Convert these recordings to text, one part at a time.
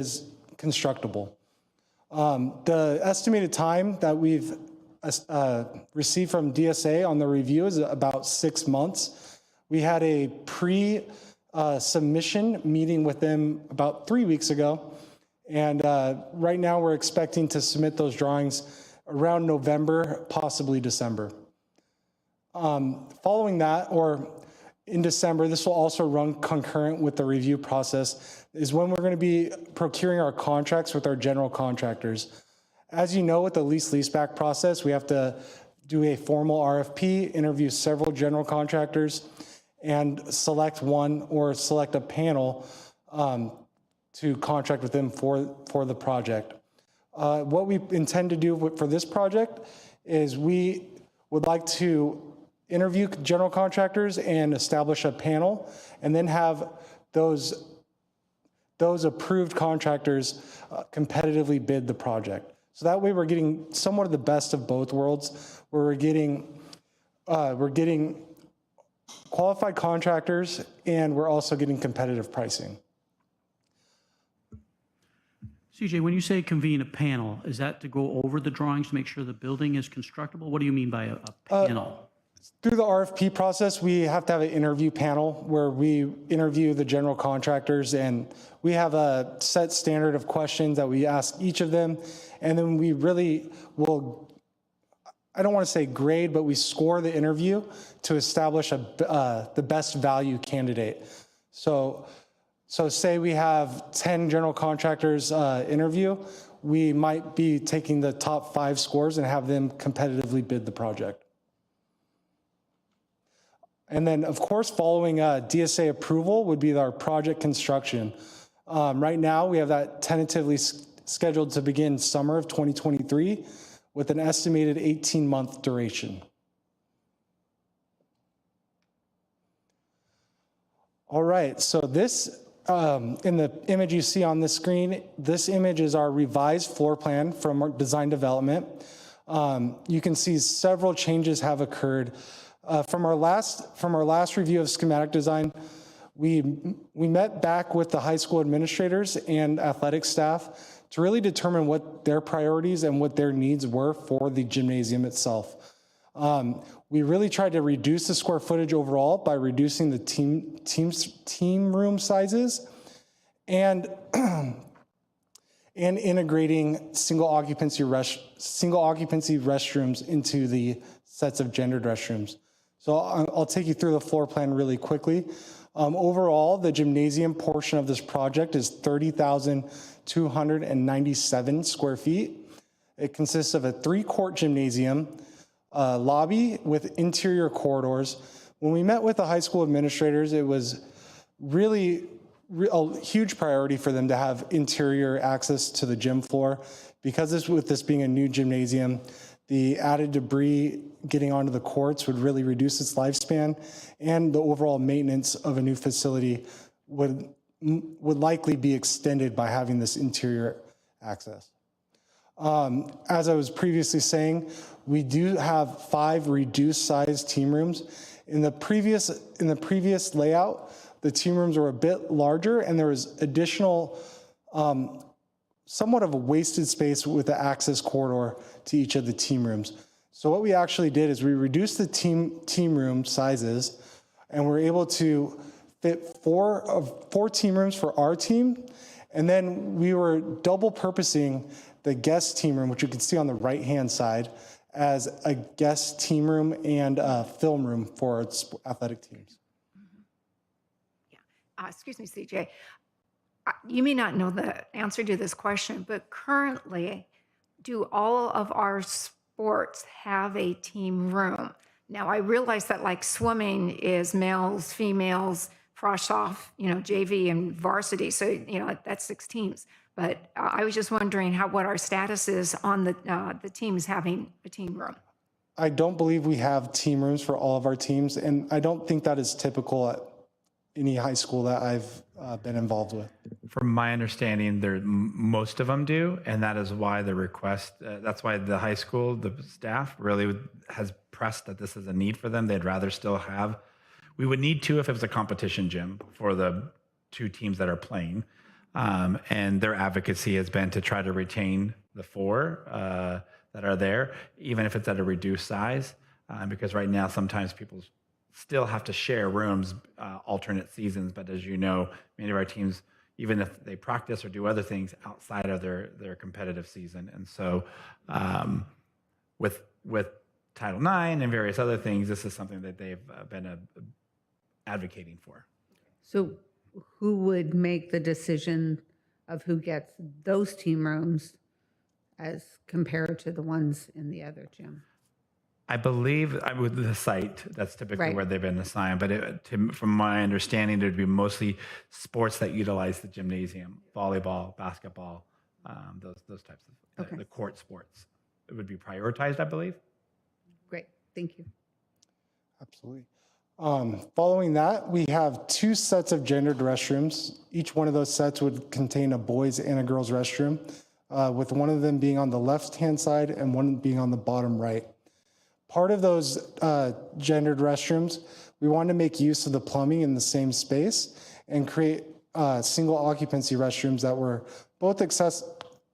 is constructible. The estimated time that we've received from DSA on the review is about 6 months. We had a pre-submission meeting with them about 3 weeks ago. And right now we're expecting to submit those drawings around November, possibly December. Following that, or in December, this will also run concurrent with the review process, is when we're going to be procuring our contracts with our general contractors. As you know, with the leaseback process, we have to do a formal RFP, interview several general contractors, and select one or select a panel to contract with them for the project. What we intend to do for this project is we would like to interview general contractors and establish a panel, and then have those approved contractors competitively bid the project. So that way we're getting somewhat of the best of both worlds, where we're getting qualified contractors and we're also getting competitive pricing. CJ, when you say convene a panel, is that to go over the drawings to make sure the building is constructible? What do you mean by a panel? Through the RFP process, we have to have an interview panel where we interview the general contractors, and we have a set standard of questions that we ask each of them. And then we really will, I don't want to say grade, but we score the interview to establish the best value candidate. So say we have 10 general contractors interview, we might be taking the top 5 scores and have them competitively bid the project. And then, of course, following DSA approval would be our project construction. Right now, we have that tentatively scheduled to begin summer of 2023 with an estimated 18-month duration. All right, so this, in the image you see on this screen, this image is our revised floor plan from our design development. You can see several changes have occurred. From our last review of schematic design, we met back with the high school administrators and athletic staff to really determine what their priorities and what their needs were for the gymnasium itself. We really tried to reduce the square footage overall by reducing the team room sizes and and integrating single occupancy restrooms into the sets of gendered restrooms. So I'll take you through the floor plan really quickly. Overall, the gymnasium portion of this project is 30,297 square feet. It consists of a 3-court gymnasium, lobby with interior corridors. When we met with the high school administrators, it was really a huge priority for them to have interior access to the gym floor. Because with this being a new gymnasium, the added debris getting onto the courts would really reduce its lifespan, and the overall maintenance of a new facility would likely be extended by having this interior access. As I was previously saying, we do have 5 reduced size team rooms. In the previous layout, the team rooms were a bit larger, and there was additional somewhat of a wasted space with the access corridor to each of the team rooms. So what we actually did is we reduced the team room sizes, and we're able to fit 4 team rooms for our team. And then we were double purposing the guest team room, which you can see on the right-hand side, as a guest team room and a film room for its athletic teams. Yeah. Excuse me, CJ. You may not know the answer to this question, but currently, do all of our sports have a team room? Now, I realize that like swimming is males, females, frosh-off, JV and varsity. So, that's 6 teams. But I was just wondering what our status is on the teams having a team room. I don't believe we have team rooms for all of our teams, and I don't think that is typical at any high school that I've been involved with. From my understanding, most of them do, and that is why the request, that's why the high school, the staff really has pressed that this is a need for them. They'd rather still have, we would need 2 if it was a competition gym for the 2 teams that are playing. And their advocacy has been to try to retain the 4 that are there, even if it's at a reduced size, because right now sometimes people still have to share rooms alternate seasons. But as you know, many of our teams, even if they practice or do other things outside of their competitive season. And so with Title IX and various other things, this is something that they've been advocating for. So who would make the decision of who gets those team rooms as compared to the ones in the other gym? I believe with the site, that's typically Right. where they've been assigned. But from my understanding, it would be mostly sports that utilize the gymnasium, volleyball, basketball, those types of Okay. the court sports. It would be prioritized, I believe. Great, thank you. Absolutely. Following that, we have 2 sets of gendered restrooms. Each one of those sets would contain a boys and a girls restroom, with one of them being on the left-hand side and one being on the bottom right. Part of those gendered restrooms, we wanted to make use of the plumbing in the same space and create single occupancy restrooms that were both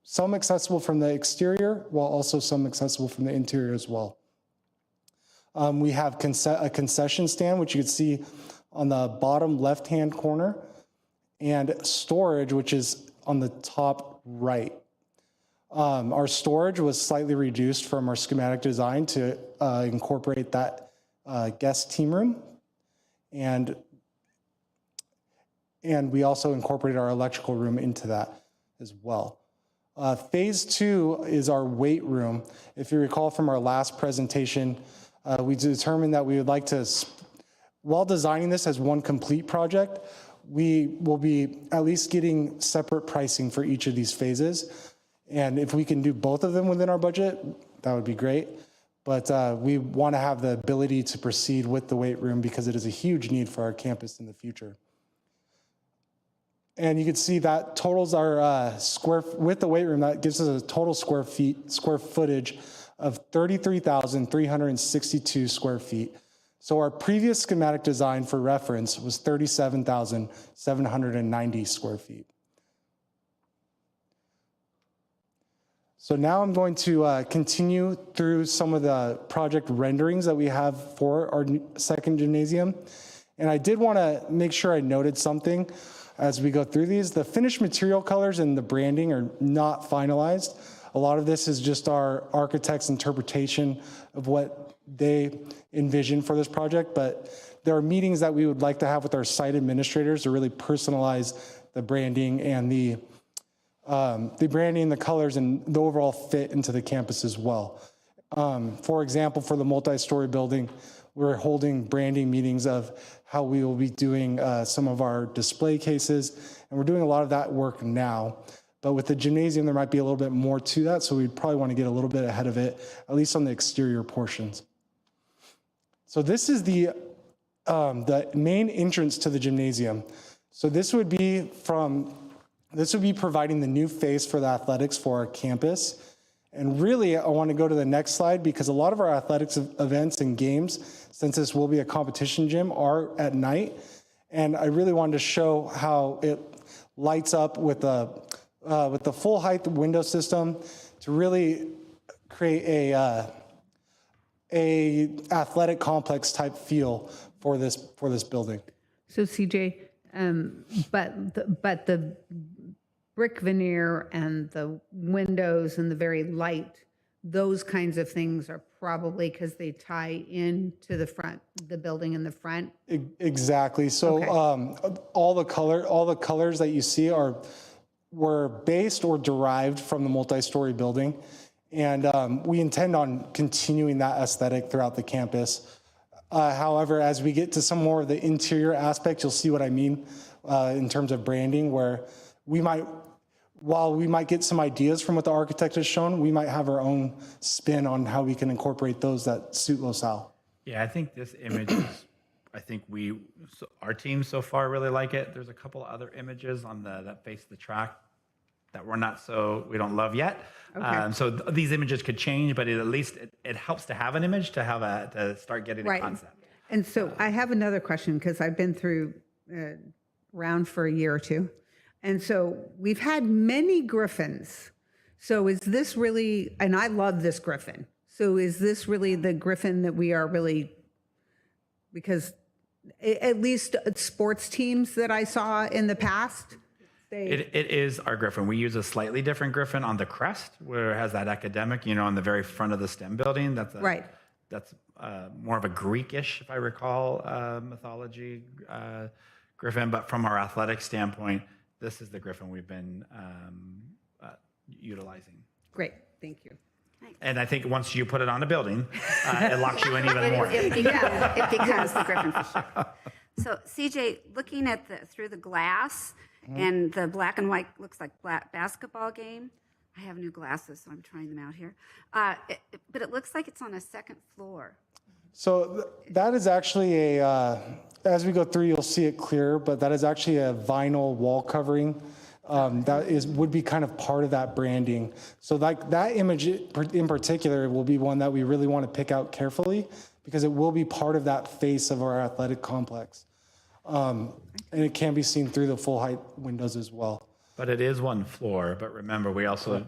some accessible from the exterior while also some accessible from the interior as well. We have a concession stand, which you can see on the bottom left-hand corner, and storage, which is on the top right. Our storage was slightly reduced from our schematic design to incorporate that guest team room. And we also incorporated our electrical room into that as well. Phase 2 is our weight room. If you recall from our last presentation, we determined that we would like to, while designing this as one complete project, we will be at least getting separate pricing for each of these phases. And if we can do both of them within our budget, that would be great. But we want to have the ability to proceed with the weight room because it is a huge need for our campus in the future. And you can see that totals our with the weight room, that gives us a total square footage of 33,362 square feet. So our previous schematic design for reference was 37,790 square feet. So now I'm going to continue through some of the project renderings that we have for our second gymnasium. And I did want to make sure I noted something as we go through these. The finished material colors and the branding are not finalized. A lot of this is just our architect's interpretation of what they envision for this project, but there are meetings that we would like to have with our site administrators to really personalize the branding and the branding, the colors, and the overall fit into the campus as well. For example, for the multi-story building, we're holding branding meetings of how we will be doing some of our display cases, and we're doing a lot of that work now. But with the gymnasium, there might be a little bit more to that, so we'd probably want to get a little bit ahead of it, at least on the exterior portions. So this is the main entrance to the gymnasium. So this would be providing the new face for the athletics for our campus. And really, I want to go to the next slide because a lot of our athletics events and games, since this will be a competition gym, are at night. And I really wanted to show how it lights up with the full height window system to really create a athletic complex type feel for this building. So CJ, but the brick veneer and the windows and the very light, those kinds of things are probably because they tie into the front, the building in the front. Exactly. So Okay. all the colors that you see were based or derived from the multi-story building. And we intend on continuing that aesthetic throughout the campus. However, as we get to some more of the interior aspects, you'll see what I mean in terms of branding, where while we might get some ideas from what the architect has shown, we might have our own spin on how we can incorporate those that suit LaSalle. Yeah, I think this image is, our team so far really like it. There's a couple other images on that face the track that we don't love yet. Okay. So these images could change, but at least it helps to have an image to start getting a Right. concept. And so I have another question because I've been through around for a year or two. And so we've had many Griffins. So is this really, and I love this Griffin. So is this really the Griffin that we are really, because at least sports teams that I saw in the past, It is our Griffin. We use a slightly different Griffin on the crest, where it has that academic, on the very front of the STEM building. That's more of a Greekish, if I recall, mythology Griffin. But from our athletic standpoint, this is the Griffin we've been utilizing. Great, thank you. And I think once you put it on a building, it locks you in even more. It becomes the Griffin for sure. So CJ, looking at through the glass and the black and white looks like black basketball game. I have new glasses, so I'm trying them out here. But it looks like it's on a second floor. So that is actually as we go through, you'll see it clearer, but that is actually a vinyl wall covering. Would be kind of part of that branding. So like that image in particular will be one that we really want to pick out carefully because it will be part of that face of our athletic complex. And it can be seen through the full height windows as well. But it is one floor. But remember,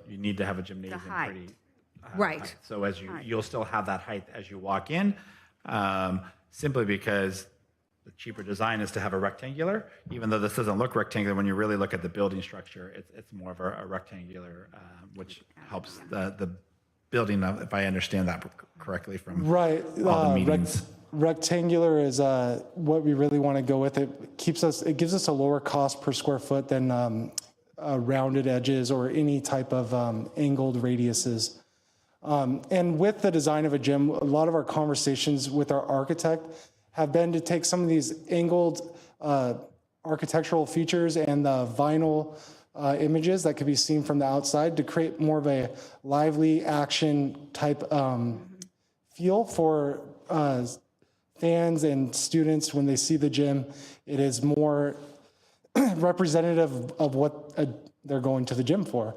you need to have a gymnasium pretty Right. height. So you'll still have that height as you walk in, simply because the cheaper design is to have a rectangular, even though this doesn't look rectangular. When you really look at the building structure, it's more of a rectangular, which helps the building, if I understand that correctly from all the meetings. Rectangular is what we really want to go with. It gives us a lower cost per square foot than rounded edges or any type of angled radiuses. And with the design of a gym, a lot of our conversations with our architect have been to take some of these angled architectural features and the vinyl images that could be seen from the outside to create more of a lively action type feel for fans and students when they see the gym. It is more representative of what they're going to the gym for,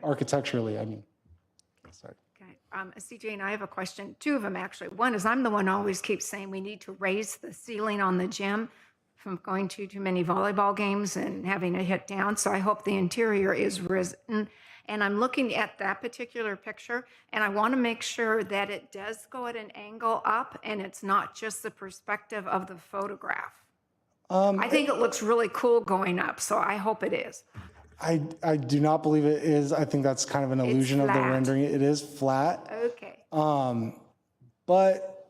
architecturally, I mean. Sorry. Okay. CJ and I have a question, two of them actually. One is I'm the one who always keeps saying we need to raise the ceiling on the gym from going to too many volleyball games and having it hit down. So I hope the interior is risen. And I'm looking at that particular picture, and I want to make sure that it does go at an angle up and it's not just the perspective of the photograph. I think it looks really cool going up, so I hope it is. I do not believe it is. I think that's kind of an illusion of the rendering. It is flat. Okay. But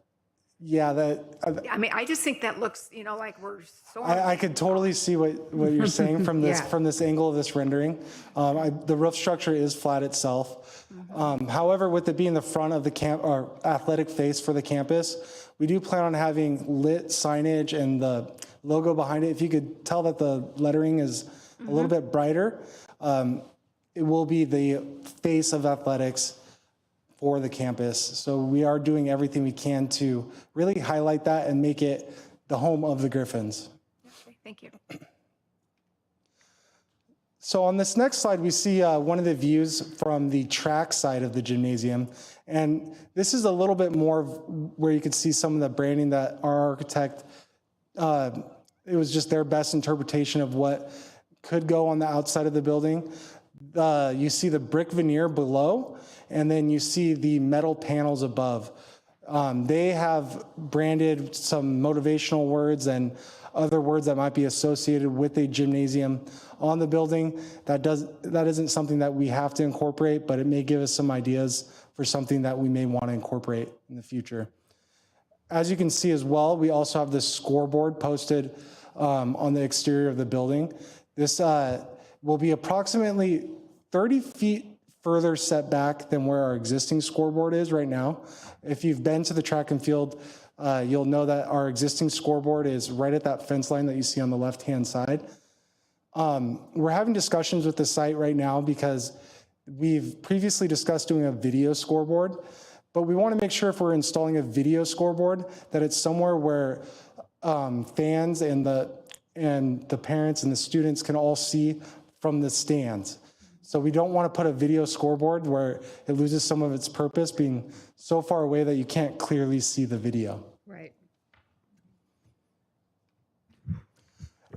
yeah, I mean, I just think that looks, like we're so. I could totally see what you're saying from this from this angle of this rendering. The roof structure is flat itself. However, with it being the front of the or athletic face for the campus, we do plan on having lit signage and the logo behind it. If you could tell that the lettering is a little bit brighter, it will be the face of athletics for the campus. So we are doing everything we can to really highlight that and make it the home of the Griffins. Okay, thank you. So on this next slide, we see one of the views from the track side of the gymnasium. And this is a little bit more where you could see some of the branding that our architect, it was just their best interpretation of what could go on the outside of the building. You see the brick veneer below, and then you see the metal panels above. They have branded some motivational words and other words that might be associated with a gymnasium on the building. That isn't something that we have to incorporate, but it may give us some ideas for something that we may want to incorporate in the future. As you can see as well, we also have this scoreboard posted on the exterior of the building. This will be approximately 30 feet further set back than where our existing scoreboard is right now. If you've been to the track and field, you'll know that our existing scoreboard is right at that fence line that you see on the left-hand side. We're having discussions with the site right now because we've previously discussed doing a video scoreboard, but we want to make sure if we're installing a video scoreboard that it's somewhere where fans and the parents and the students can all see from the stands. So we don't want to put a video scoreboard where it loses some of its purpose, being so far away that you can't clearly see the video. Right.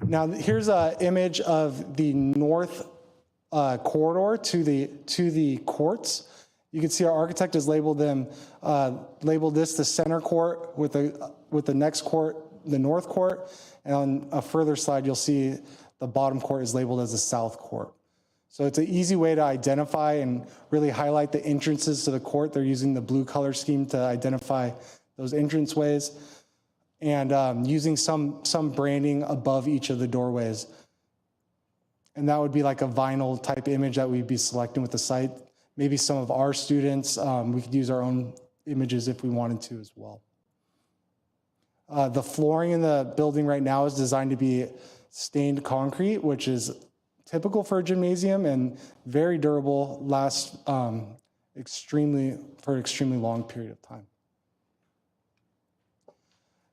Now, here's an image of the north corridor to the courts. You can see our architect has labeled this the center court with the next court, the north court, and on a further slide, you'll see the bottom court is labeled as the south court. So it's an easy way to identify and really highlight the entrances to the court. They're using the blue color scheme to identify those entranceways, and using some branding above each of the doorways. And that would be like a vinyl type image that we'd be selecting with the site. Maybe some of our students, we could use our own images if we wanted to as well. The flooring in the building right now is designed to be stained concrete, which is typical for a gymnasium and very durable, lasts for an extremely long period of time.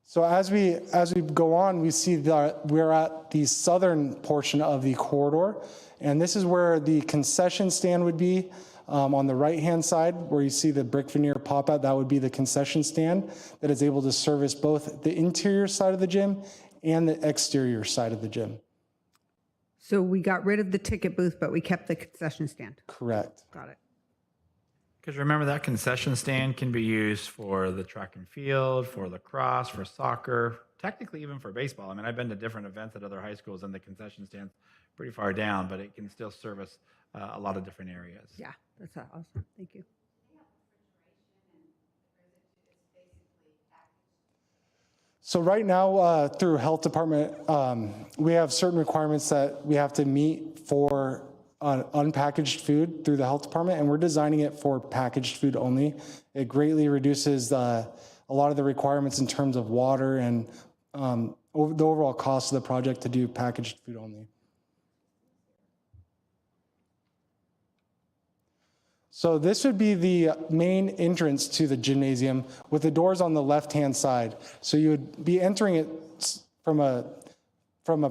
So as we go on, we see that we're at the southern portion of the corridor, and this is where the concession stand would be. On the right-hand side, where you see the brick veneer pop out, that would be the concession stand that is able to service both the interior side of the gym and the exterior side of the gym. So we got rid of the ticket booth, but we kept the concession stand. Correct. Got it. Because remember, that concession stand can be used for the track and field, for lacrosse, for soccer, technically even for baseball. I mean, I've been to different events at other high schools, and the concession stand's pretty far down, but it can still service a lot of different areas. Yeah, that's awesome. Thank you. So right now, through health department, we have certain requirements that we have to meet for unpackaged food through the health department, and we're designing it for packaged food only. It greatly reduces a lot of the requirements in terms of water and the overall cost of the project to do packaged food only. So this would be the main entrance to the gymnasium with the doors on the left-hand side. So you would be entering it from a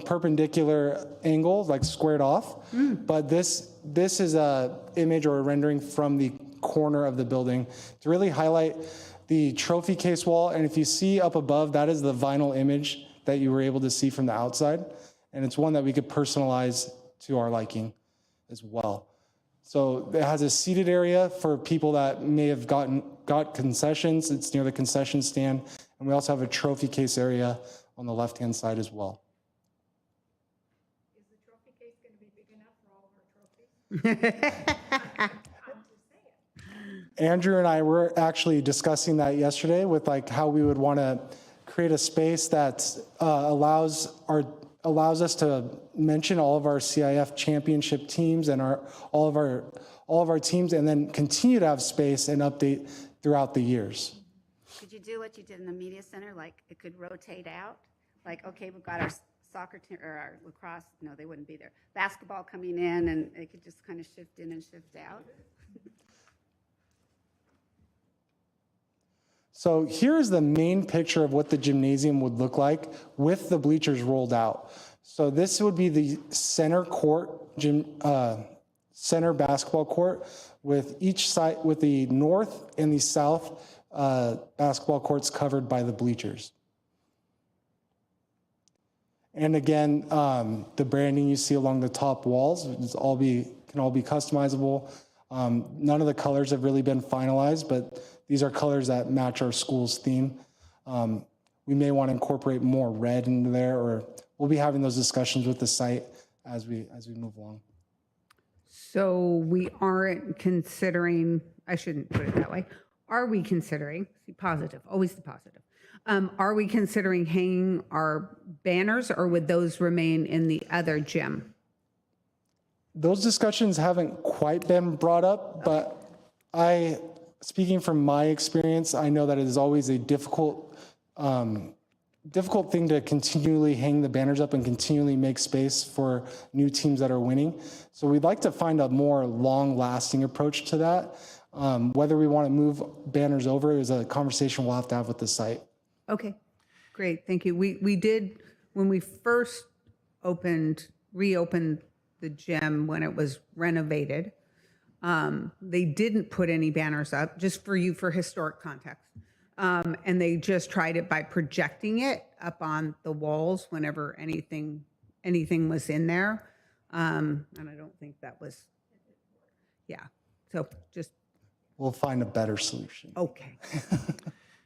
perpendicular angle, like squared off. But this is a image or a rendering from the corner of the building to really highlight the trophy case wall. And if you see up above, that is the vinyl image that you were able to see from the outside. And it's one that we could personalize to our liking as well. So it has a seated area for people that may have got concessions. It's near the concession stand. And we also have a trophy case area on the left-hand side as well. Is the trophy case going to be big enough for all of our trophies? Andrew and I were actually discussing that yesterday with like how we would want to create a space that allows us to mention all of our CIF championship teams and all of our teams, and then continue to have space and update throughout the years. Could you do what you did in the media center? Like it could rotate out? Like, okay, we've got our soccer team or our lacrosse. No, they wouldn't be there. Basketball coming in, and it could just kind of shift in and shift out. So here's the main picture of what the gymnasium would look like with the bleachers rolled out. So this would be the center court, center basketball court, with each side, with the north and the south basketball courts covered by the bleachers. And again, the branding you see along the top walls can all be customizable. None of the colors have really been finalized, but these are colors that match our school's theme. We may want to incorporate more red into there, or we'll be having those discussions with the site as we move along. So we aren't considering, I shouldn't put it that way. Are we considering, see positive, always the positive. Are we considering hanging our banners, or would those remain in the other gym? Those discussions haven't quite been brought up, but speaking from my experience, I know that it is always a difficult thing to continually hang the banners up and continually make space for new teams that are winning. So we'd like to find a more long-lasting approach to that. Whether we want to move banners over is a conversation we'll have to have with the site. Okay, great, thank you. We did, when we first reopened the gym when it was renovated, they didn't put any banners up, just for historic context. And they just tried it by projecting it up on the walls whenever anything anything was in there. And I don't think that was, yeah. So just, We'll find a better solution. okay.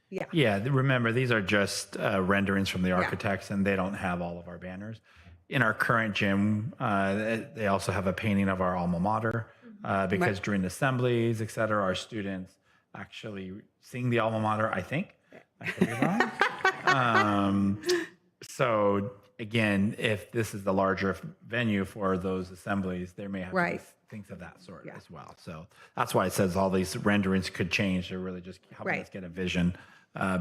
Yeah. Yeah, remember, these are just renderings from the architects, and they don't have all of our banners. In our current gym, they also have a painting of our alma mater because during assemblies, et cetera, our students actually sing the alma mater, I think. I could be wrong. So again, if this is the larger venue for those assemblies, there may have to be things of that sort as well. So that's why it says all these renderings could change. They're really just helping us get a vision,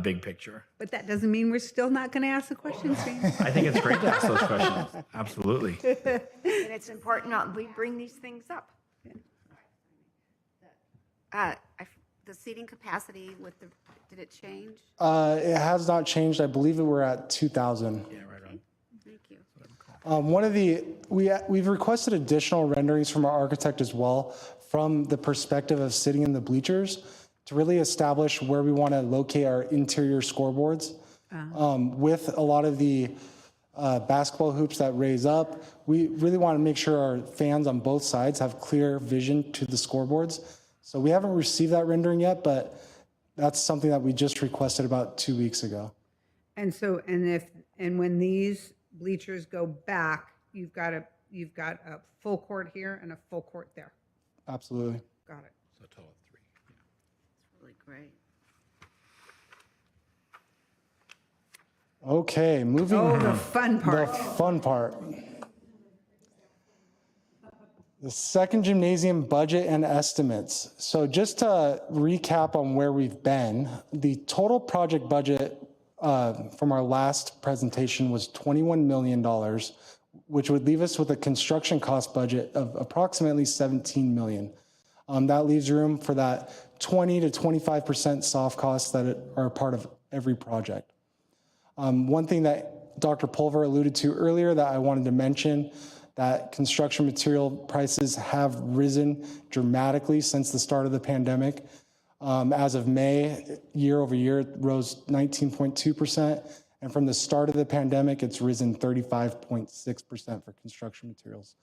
big picture. But that doesn't mean we're still not going to ask the questions, James. I think it's great to ask those questions. Absolutely. And it's important that we bring these things up. The seating capacity did it change? It has not changed. I believe that we're at 2,000. Yeah, right on. Thank you. One of we've requested additional renderings from our architect as well, from the perspective of sitting in the bleachers, to really establish where we want to locate our interior scoreboards. With a lot of the basketball hoops that raise up, we really want to make sure our fans on both sides have clear vision to the scoreboards. So we haven't received that rendering yet, but that's something that we just requested about 2 weeks ago. And so, and when these bleachers go back, you've got a full court here and a full court there. Absolutely. Got it. So total of 3. It's really great. Okay, moving Oh, on. the fun part. The fun part. The second gymnasium budget and estimates. So just to recap on where we've been, the total project budget from our last presentation was $21 million, which would leave us with a construction cost budget of approximately $17 million. That leaves room for that 20 to 25% soft costs that are part of every project. One thing that Dr. Pulver alluded to earlier that I wanted to mention, that construction material prices have risen dramatically since the start of the pandemic. As of May, year over year, it rose 19.2%. And from the start of the pandemic, it's risen 35.6% for construction materials.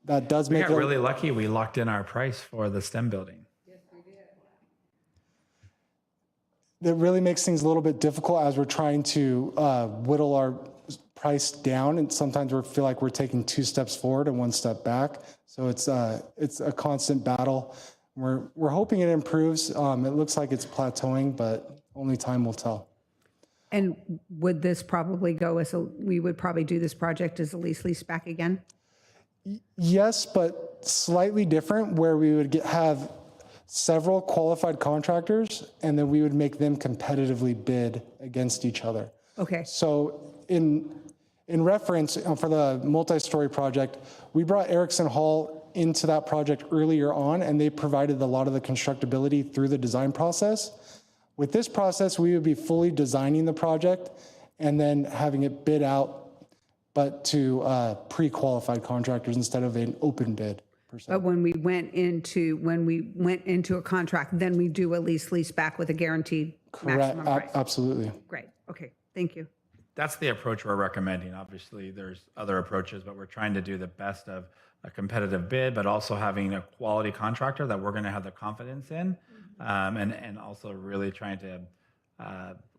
That does We make got really lucky. We locked in our price for the STEM building. It really makes things a little bit difficult as we're trying to whittle our price down, and sometimes we feel like we're taking 2 steps forward and 1 step back. So it's a constant battle. We're hoping it improves. It looks like it's plateauing, but only time will tell. And would this probably go we would probably do this project as a lease back again? Yes, but slightly different, where we would have several qualified contractors, and then we would make them competitively bid against each other. Okay. So in reference, for the multi-story project, we brought Erickson Hall into that project earlier on, and they provided a lot of the constructability through the design process. With this process, we would be fully designing the project and then having it bid out, but to pre-qualified contractors instead of an open bid. But when we went into a contract, then we do a lease back with a guaranteed maximum price. Absolutely. Great. Okay. Thank you. That's the approach we're recommending. Obviously, there's other approaches, but we're trying to do the best of a competitive bid, but also having a quality contractor that we're going to have the confidence in, and also really trying to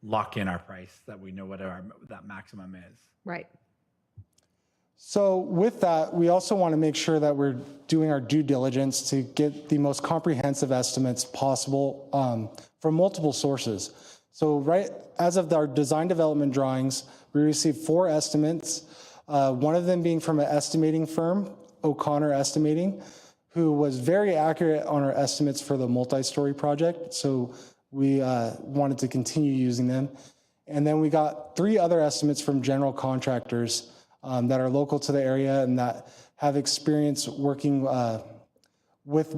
lock in our price that we know what that maximum is. Right. So with that, we also want to make sure that we're doing our due diligence to get the most comprehensive estimates possible from multiple sources. So right as of our design development drawings, we received 4 estimates, one of them being from an estimating firm, O'Connor Estimating, who was very accurate on our estimates for the multi-story project. So we wanted to continue using them. And then we got 3 other estimates from general contractors that are local to the area and that have experience working with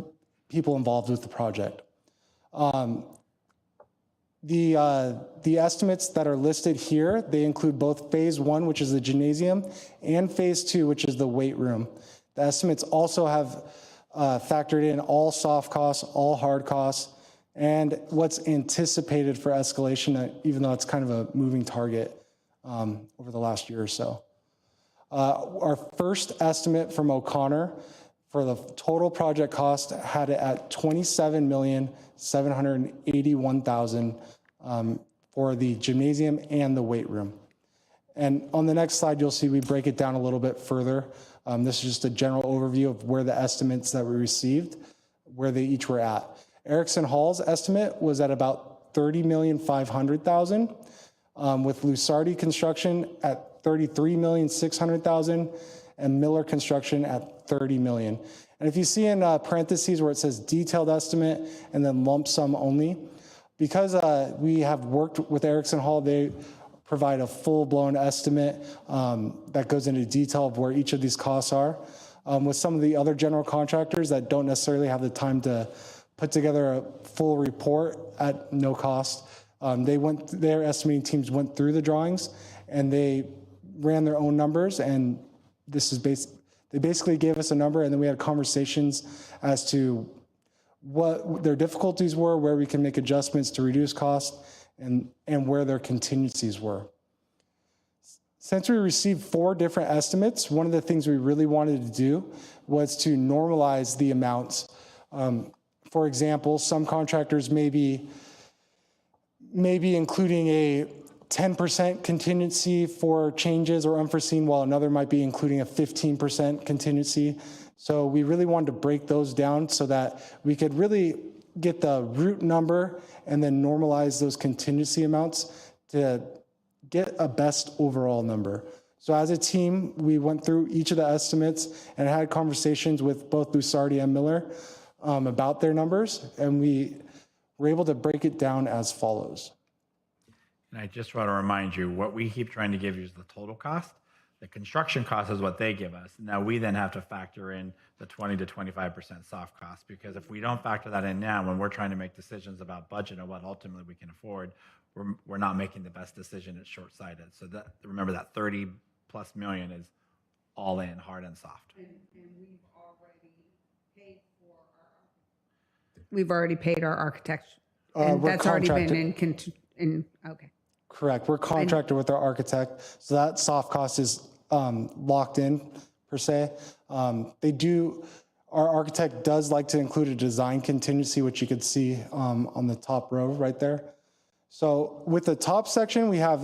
people involved with the project. The estimates that are listed here, they include both phase 1, which is the gymnasium, and phase 2, which is the weight room. The estimates also have factored in all soft costs, all hard costs, and what's anticipated for escalation, even though it's kind of a moving target over the last year or so. Our first estimate from O'Connor for the total project cost had it at $27,781,000 for the gymnasium and the weight room. And on the next slide, you'll see we break it down a little bit further. This is just a general overview of where the estimates that we received, where they each were at. Erickson Hall's estimate was at about $30,500,000, with Lusardi Construction at $33,600,000, and Miller Construction at $30 million. And if you see in parentheses where it says detailed estimate and then lump sum only, because we have worked with Erickson Hall, they provide a full-blown estimate that goes into detail of where each of these costs are. With some of the other general contractors that don't necessarily have the time to put together a full report at no cost, their estimating teams went through the drawings and they ran their own numbers, and this is they basically gave us a number, and then we had conversations as to what their difficulties were, where we can make adjustments to reduce cost, and where their contingencies were. Since we received 4 different estimates, one of the things we really wanted to do was to normalize the amounts. For example, some contractors may be including a 10% contingency for changes or unforeseen, while another might be including a 15% contingency. So we really wanted to break those down so that we could really get the root number and then normalize those contingency amounts to get a best overall number. So as a team, we went through each of the estimates and had conversations with both Lusardi and Miller about their numbers, and we were able to break it down as follows. And I just want to remind you, what we keep trying to give you is the total cost. The construction cost is what they give us. Now we then have to factor in the 20 to 25% soft cost, because if we don't factor that in now, when we're trying to make decisions about budget and what ultimately we can afford, we're not making the best decision. It's short-sighted. So that, remember, that 30 plus million is all in, hard and soft. And we've already paid our architect. And that's already been in, okay. Correct. We're contracted with our architect, so that soft cost is locked in, per se. Our architect does like to include a design contingency, which you could see on the top row right there. So with the top section, we have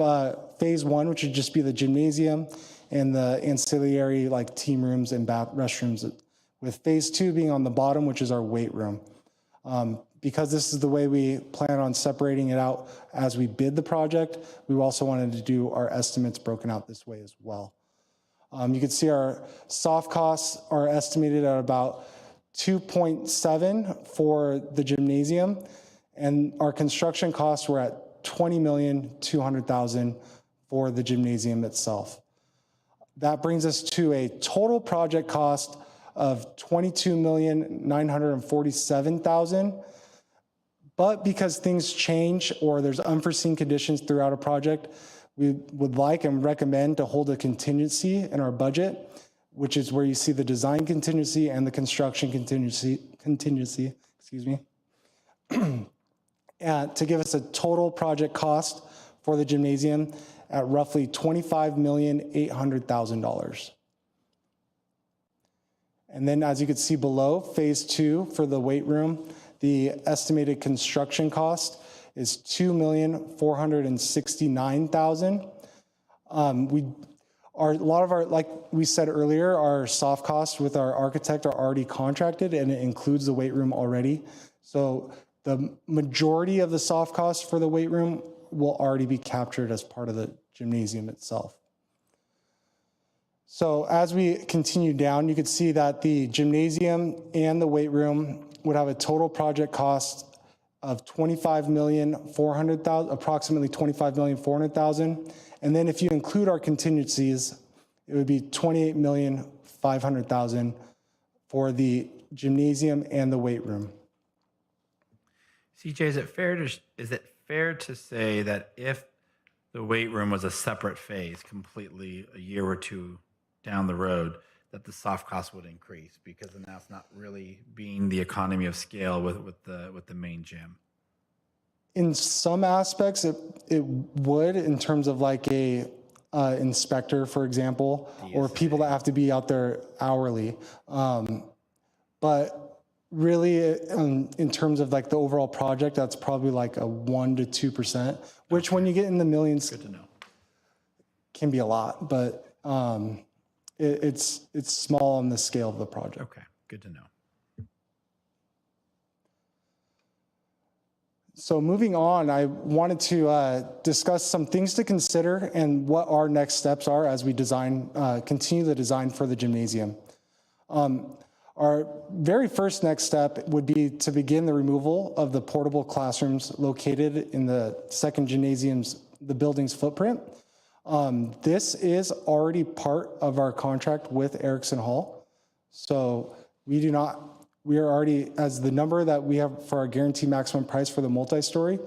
phase 1, which would just be the gymnasium and the ancillary like team rooms and restrooms, with phase 2 being on the bottom, which is our weight room. Because this is the way we plan on separating it out as we bid the project, we also wanted to do our estimates broken out this way as well. You can see our soft costs are estimated at about 2.7 for the gymnasium, and our construction costs were at $20,200,000 for the gymnasium itself. That brings us to a total project cost of $22,947,000. But because things change or there's unforeseen conditions throughout a project, we would like and recommend to hold a contingency in our budget, which is where you see the design contingency and the construction contingency, excuse me, and to give us a total project cost for the gymnasium at roughly $25,800,000. And then, as you can see below, phase 2 for the weight room, the estimated construction cost is $2,469,000. A lot of our, like we said earlier, our soft costs with our architect are already contracted, and it includes the weight room already. So the majority of the soft costs for the weight room will already be captured as part of the gymnasium itself. So as we continue down, you can see that the gymnasium and the weight room would have a total project cost of $25,400,000, approximately $25,400,000. And then if you include our contingencies, it would be $28,500,000 for the gymnasium and the weight room. CJ, is it fair to say that if the weight room was a separate phase completely a year or two down the road, that the soft cost would increase, because then that's not really being the economy of scale with the main gym? In some aspects, it would, in terms of like a inspector, for example, or people that have to be out there hourly. But really, in terms of like the overall project, that's probably like a 1 to 2%, which when you get in the millions, Good to know. can be a lot, but it's small on the scale of the project. Okay, good to know. So moving on, I wanted to discuss some things to consider and what our next steps are as we continue the design for the gymnasium. Our very first next step would be to begin the removal of the portable classrooms located in the second the building's footprint. This is already part of our contract with Erickson Hall. So we are already, as the number that we have for our guaranteed maximum price for the multi-story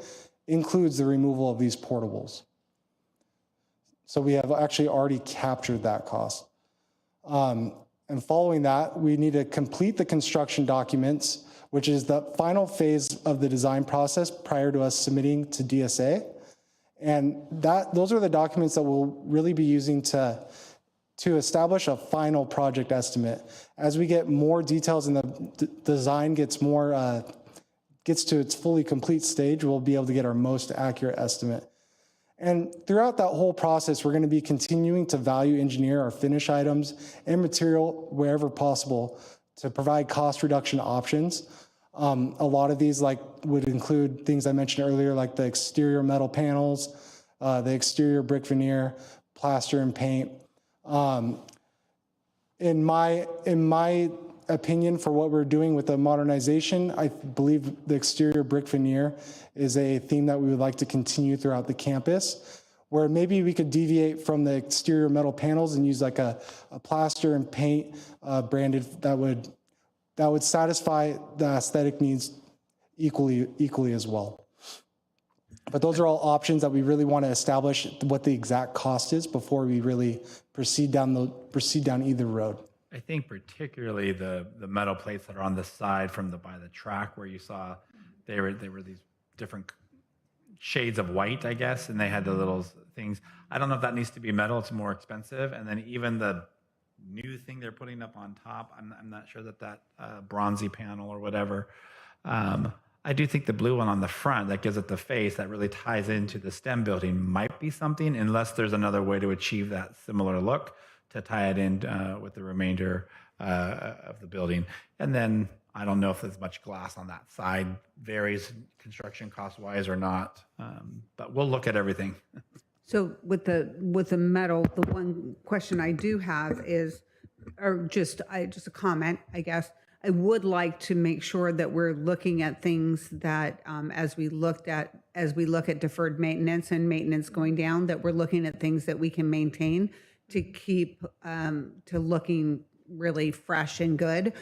includes the removal of these portables. So we have actually already captured that cost. And following that, we need to complete the construction documents, which is the final phase of the design process prior to us submitting to DSA. And those are the documents that we'll really be using to establish a final project estimate. As we get more details and the design gets to its fully complete stage, we'll be able to get our most accurate estimate. And throughout that whole process, we're going to be continuing to value engineer our finish items and material wherever possible to provide cost reduction options. A lot of these would include things I mentioned earlier, like the exterior metal panels, the exterior brick veneer, plaster and paint. In my opinion, for what we're doing with the modernization, I believe the exterior brick veneer is a theme that we would like to continue throughout the campus, where maybe we could deviate from the exterior metal panels and use like a plaster and paint branded that would satisfy the aesthetic needs equally as well. But those are all options that we really want to establish what the exact cost is before we really proceed down either road. I think particularly the metal plates that are on the side by the track where you saw they were these different shades of white, I guess, and they had the little things. I don't know if that needs to be metal; it's more expensive. And then even the new thing they're putting up on top, I'm not sure that bronzy panel or whatever. I do think the blue one on the front that gives it the face that really ties into the STEM building might be something, unless there's another way to achieve that similar look to tie it in with the remainder of the building. And then I don't know if there's much glass on that side, varies construction cost wise or not, but we'll look at everything. So with the metal, the one question I do have is, or just a comment, I guess. I would like to make sure that we're looking at things that, as we look at deferred maintenance and maintenance going down, that we're looking at things that we can maintain to keep to looking really fresh and good,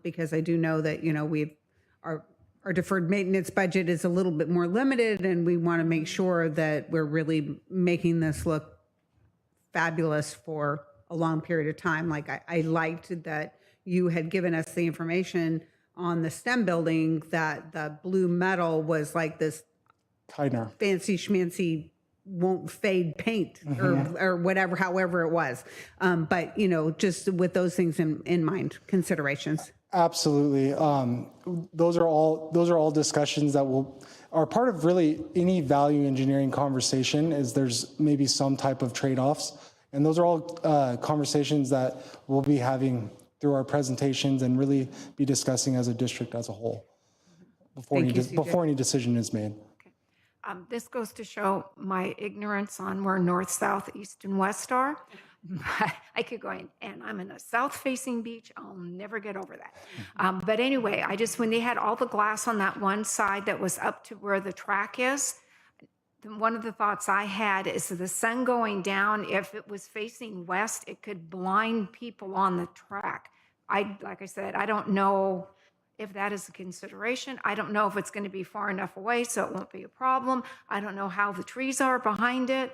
because I do know that our deferred maintenance budget is a little bit more limited, and we want to make sure that we're really making this look fabulous for a long period of time. Like I liked that you had given us the information on the STEM building that the blue metal was like this fancy schmancy won't fade paint or whatever, however it was. But just with those things in mind, considerations. Absolutely. Those are all discussions that are part of really any value engineering conversation. Is there's maybe some type of trade-offs, and those are all conversations that we'll be having through our presentations and really be discussing as a district as a whole before any decision is made. This goes to show my ignorance on where north, south, east, and west are. I could go in, and I'm in a south-facing beach. I'll never get over that. But anyway, when they had all the glass on that one side that was up to where the track is, one of the thoughts I had is the sun going down, if it was facing west, it could blind people on the track. Like I said, I don't know if that is a consideration. I don't know if it's going to be far enough away so it won't be a problem. I don't know how the trees are behind it.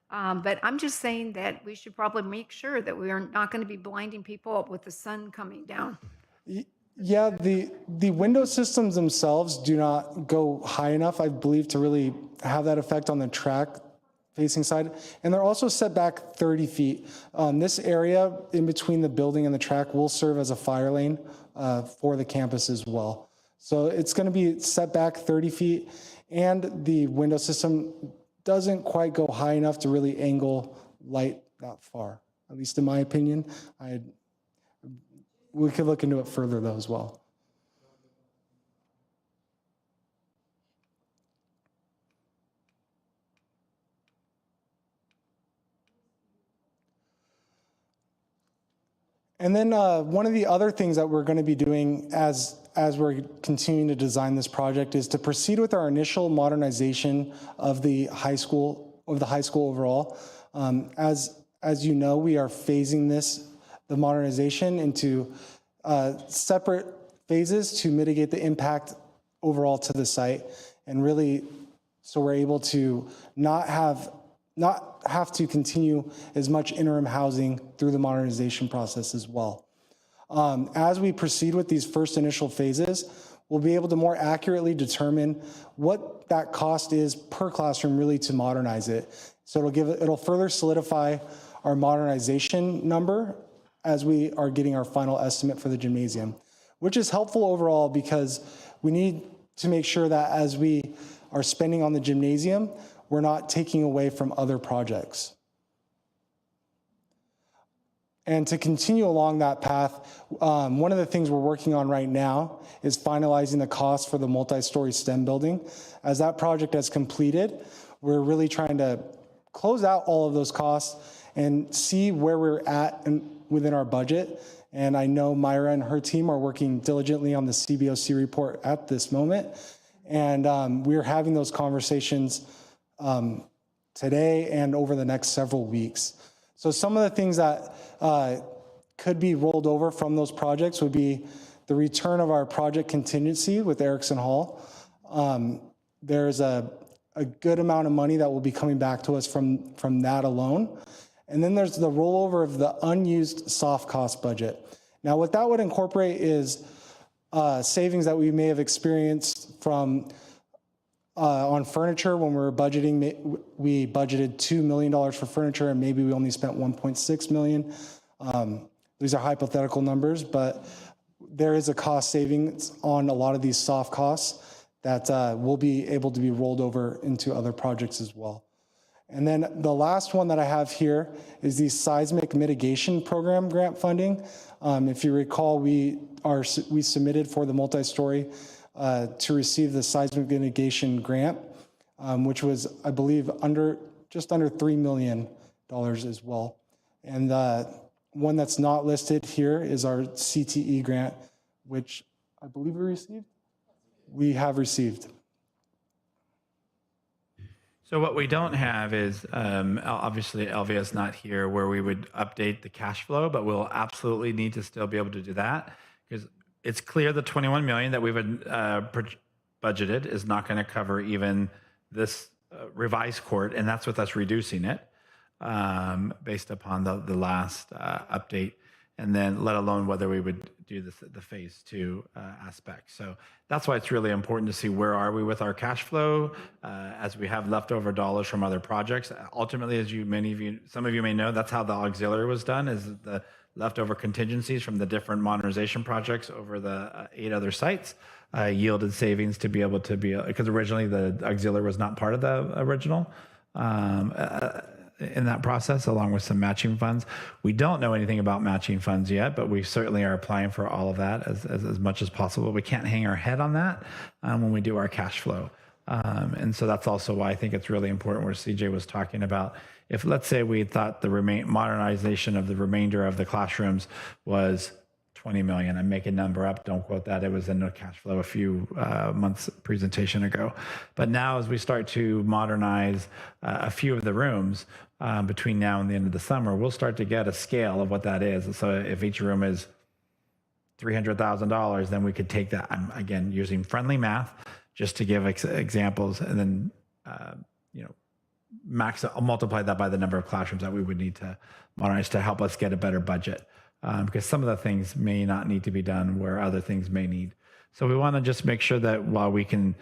But I'm just saying that we should probably make sure that we are not going to be blinding people up with the sun coming down. Yeah, the window systems themselves do not go high enough, I believe, to really have that effect on the track facing side, and they're also set back 30 feet. This area in between the building and the track will serve as a fire lane for the campus as well. So it's going to be set back 30 feet, and the window system doesn't quite go high enough to really angle light that far, at least in my opinion. We could look into it further though as well. And then one of the other things that we're going to be doing as we're continuing to design this project is to proceed with our initial modernization of the high school overall. As you know, we are phasing the modernization into separate phases to mitigate the impact overall to the site, and really so we're able to not have to continue as much interim housing through the modernization process as well. As we proceed with these first initial phases, we'll be able to more accurately determine what that cost is per classroom really to modernize it. So it'll further solidify our modernization number as we are getting our final estimate for the gymnasium, which is helpful overall because we need to make sure that as we are spending on the gymnasium, we're not taking away from other projects. And to continue along that path, one of the things we're working on right now is finalizing the cost for the multi-story STEM building. As that project has completed, we're really trying to close out all of those costs and see where we're at within our budget. And I know Myra and her team are working diligently on the CBOC report at this moment. And we're having those conversations today and over the next several weeks. So some of the things that could be rolled over from those projects would be the return of our project contingency with Erickson Hall. There's a good amount of money that will be coming back to us from that alone. And then there's the rollover of the unused soft cost budget. Now, what that would incorporate is savings that we may have experienced from on furniture. When we were budgeting, we budgeted $2 million for furniture, and maybe we only spent $1.6 million. These are hypothetical numbers, but there is a cost savings on a lot of these soft costs that will be able to be rolled over into other projects as well. And then the last one that I have here is the seismic mitigation program grant funding. If you recall, we submitted for the multi-story to receive the seismic mitigation grant, which was, I believe, just under $3 million as well. And one that's not listed here is our CTE grant, which I believe we received. We have received. So what we don't have is, obviously Elvia's not here, where we would update the cash flow, but we'll absolutely need to still be able to do that, because it's clear the 21 million that we've budgeted is not going to cover even this revised court, and that's with us reducing it based upon the last update, and then let alone whether we would do the phase 2 aspect. So that's why it's really important to see where are we with our cash flow as we have leftover dollars from other projects. Ultimately, as some of you may know, that's how the auxiliary was done, is the leftover contingencies from the different modernization projects over the 8 other sites yielded savings to be able to because originally the auxiliary was not part of the original in that process, along with some matching funds. We don't know anything about matching funds yet, but we certainly are applying for all of that as much as possible. We can't hang our head on that when we do our cash flow. And so that's also why I think it's really important where CJ was talking about, if let's say we thought the modernization of the remainder of the classrooms was 20 million, I'm making a number up, don't quote that, it was in the cash flow a few months presentation ago. But now as we start to modernize a few of the rooms between now and the end of the summer, we'll start to get a scale of what that is. So if each room is $300,000, then we could take that, I'm again using friendly math just to give examples, and then multiply that by the number of classrooms that we would need to modernize to help us get a better budget. Because some of the things may not need to be done where other things may need. So we want to just make sure that while we can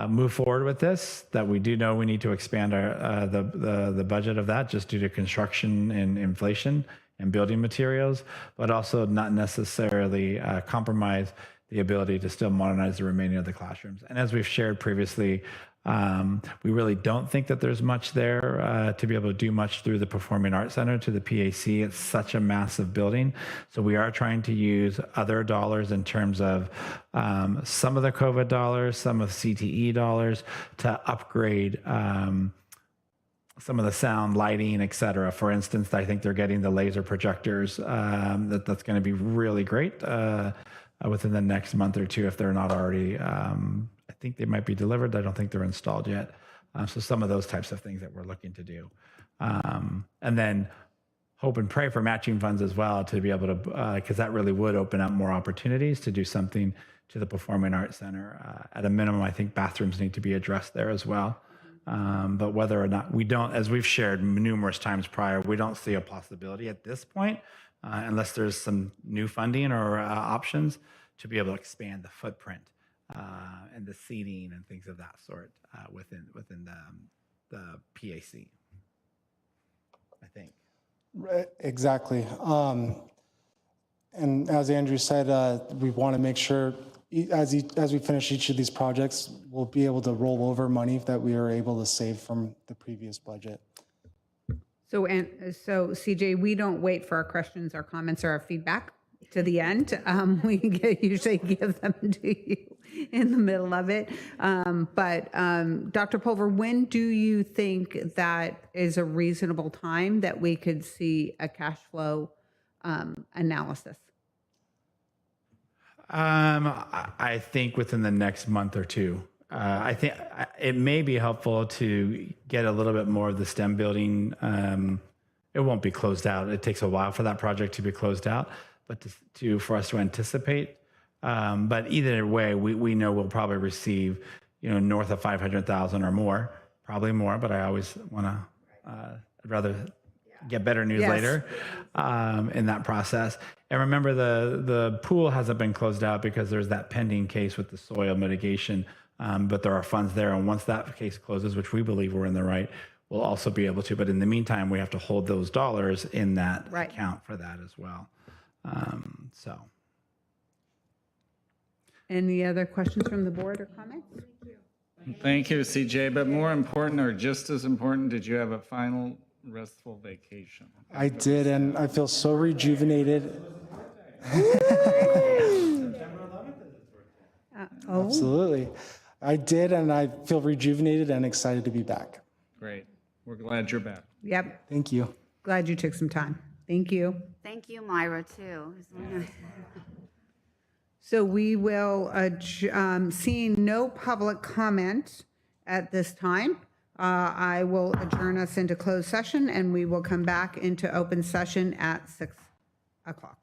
move forward with this, that we do know we need to expand our the budget of that just due to construction and inflation and building materials, but also not necessarily compromise the ability to still modernize the remaining of the classrooms. And as we've shared previously, we really don't think that there's much there to be able to do much through the Performing Arts Center to the PAC. It's such a massive building. So we are trying to use other dollars in terms of some of the COVID dollars, some of CTE dollars to upgrade some of the sound, lighting, et cetera. For instance, I think they're getting the laser projectors. That's going to be really great within the next month or two if they're not already. I think they might be delivered. I don't think they're installed yet. So some of those types of things that we're looking to do. And then hope and pray for matching funds as well to be able to, because that really would open up more opportunities to do something to the Performing Arts Center. At a minimum, I think bathrooms need to be addressed there as well. But whether or not we don't, as we've shared numerous times prior, we don't see a possibility at this point, unless there's some new funding or options to be able to expand the footprint and the seating and things of that sort within the PAC. I think. Right, exactly. And as Andrew said, we want to make sure as we finish each of these projects, we'll be able to roll over money that we were able to save from the previous budget. So CJ, we don't wait for our questions, our comments, or our feedback to the end. We usually give them to you in the middle of it. But Dr. Pulver, when do you think that is a reasonable time that we could see a cash flow analysis? I think within the next month or two. I think it may be helpful to get a little bit more of the STEM building. It won't be closed out. It takes a while for that project to be closed out, but for us to anticipate. But either way, we know we'll probably receive, north of 500,000 or more, probably more. But I always want to, I'd rather get better news later in that process. And remember, the pool hasn't been closed out because there's that pending case with the soil mitigation. But there are funds there. And once that case closes, which we believe we're in the right, we'll also be able to. But in the meantime, we have to hold those dollars in that account for that as well. So. Any other questions from the board or comments? Thank you, CJ. But more important, or just as important, did you have a final restful vacation? I did, and I feel so rejuvenated. Absolutely. I did, and I feel rejuvenated and excited to be back. Great. We're glad you're back. Yep. Thank you. Glad you took some time. Thank you. Thank you, Myra, too. So we will, seeing no public comment at this time, I will adjourn us into closed session, and we will come back into open session at 6 o'clock.